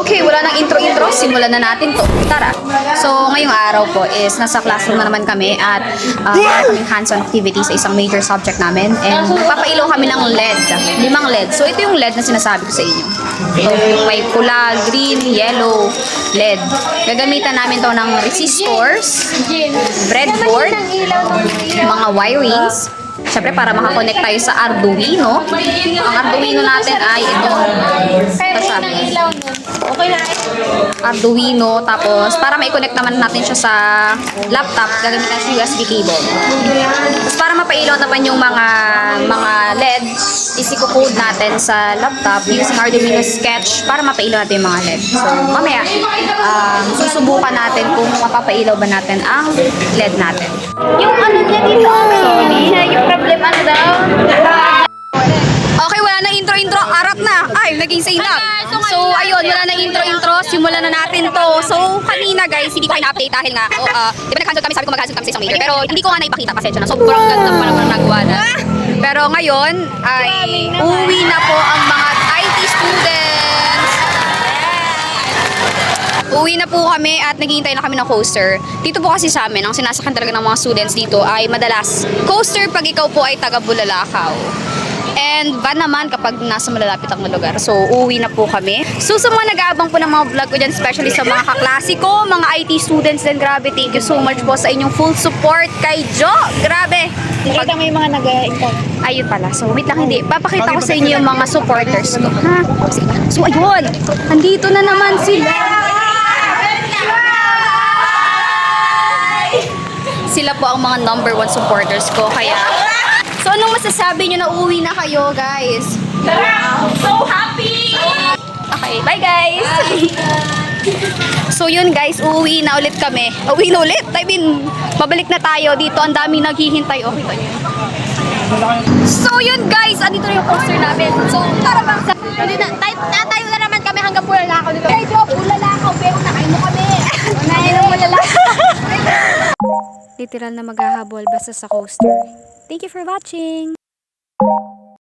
Okay, wala nang intro-intro. Simulan na natin to. Tara. So, ngayong araw po is nasa classroom na naman kami at meron kaming hands-on activity sa isang major subject namin. And nagpapailaw kami ng LED. 5 LED. So, ito yung LED na sinasabi ko sa inyo. So, may pula, green, yellow, LED. Gagamitan namin to ng resistors, breadboard, mga wirings, siyempre para makakonect tayo sa Arduino. Ang Arduino natin ay itong Arduino, tapos para mai-connect naman natin siya sa laptop, gagamitin natin yung USB cable. Tapos para mapailaw naman yung mga LED, isi-code natin sa laptop using Arduino Sketch para mapailaw natin yung mga LED. So, mamaya, susubukan natin kung mapapailaw ba natin ang LED natin. Yung ano niya dito, yung problema na daw. Okay, wala na intro-intro. Arap na. Ay, naging say na. So, ayun, wala na intro-intro. Simulan na natin to. So, kanina guys, hindi ko kayo na-update dahil nga, di ba nag-cancel kami, sabi ko mag-cancel kami sa isang major. Pero hindi ko nga naipakita, pasensya na. Sobrang ganda pa naman nagawa na. Pero ngayon, ay uwi na po ang mga IT students. Uwi na po kami at naghihintay na kami ng coaster. Dito po kasi sa amin, ang sinasakyan talaga ng mga students dito ay madalas coaster pag ikaw po ay taga Bulalakaw. And van naman kapag nasa malalapit ang lugar. So, uwi na po kami. So, sa mga nag-aabang po ng mga vlog ko dyan, especially sa mga kaklase ko, mga IT students din, grabe, thank you so much po sa inyong full support kay Jo. Grabe. Nakita mo yung mga nag-intern. Ayun pala. So, wait lang, hindi. Papakita ko sa inyo yung mga supporters ko. Ha? So, ayun. Andito na naman sila. Sila po ang mga #1 supporters ko. Kaya, so anong masasabi nyo na uwi na kayo, guys? So happy! Okay, bye guys! So yun guys, uuwi na ulit kami. Uwi na ulit? I mean, babalik na tayo dito. Ang dami naghihintay. Okay tayo. So yun guys, andito na yung poster namin. So tara bang sa... Tayo na naman kami hanggang Bulalakaw dito. Hey, Jo, Bulalakaw, pero nakain mo kami. Nakain mo Bulalakaw. Literal na maghahabol basta sa coaster. Thank you for watching!